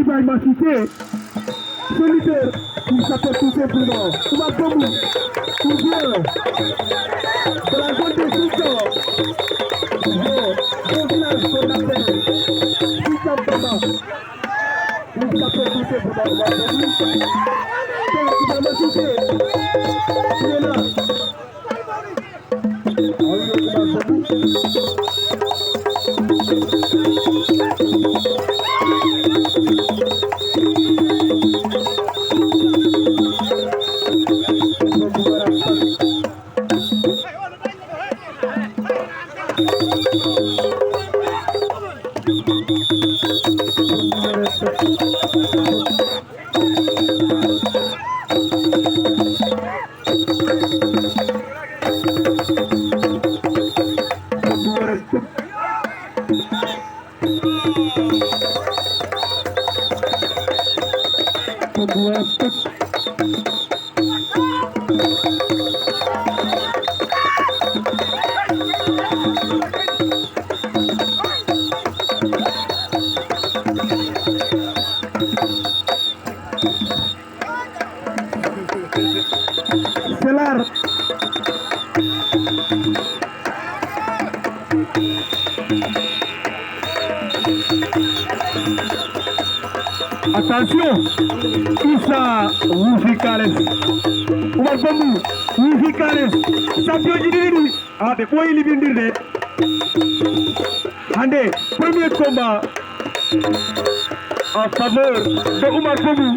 Ibrahima Cissé, ce leader, il s'appelle tout simplement Oumar Gombou, ou bien de la zone des Soustons, au village qu'on appelle Soustambama, il s'appelle tout simplement Oumar Gombou. Donc Ibrahima Cissé, il est là. Oumar Gombou. Attention, Issa Wufikares, Oumar Gombou, Wufikares, champion Djidiri, ah de quoi il est venu de Andé, premier combat en faveur de Oumar Gombou,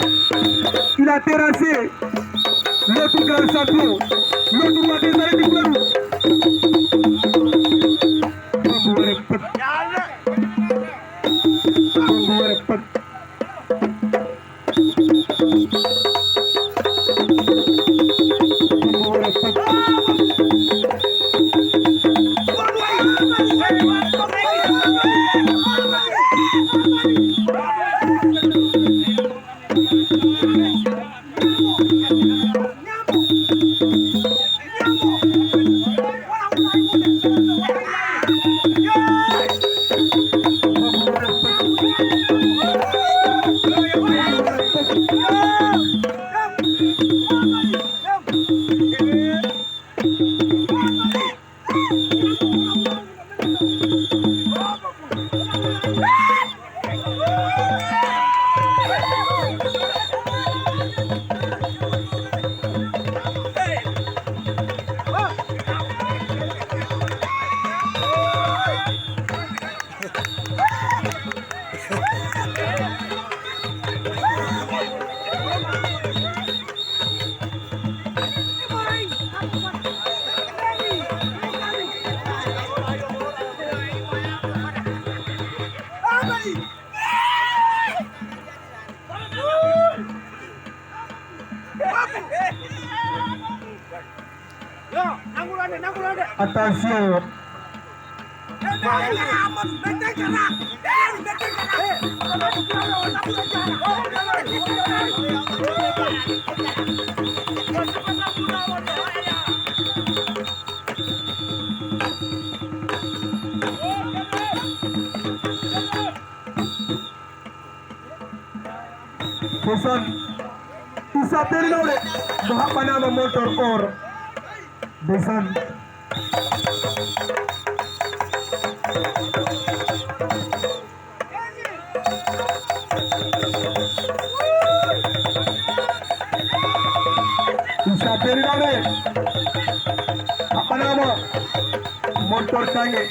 il a terrassé l'autre grand champion, l'autre roi des arènes du Pérou. Attention. Bosan, Issa terlalu bahapa nama motor or Bosan. Issa terlalu apa nama motor tangi.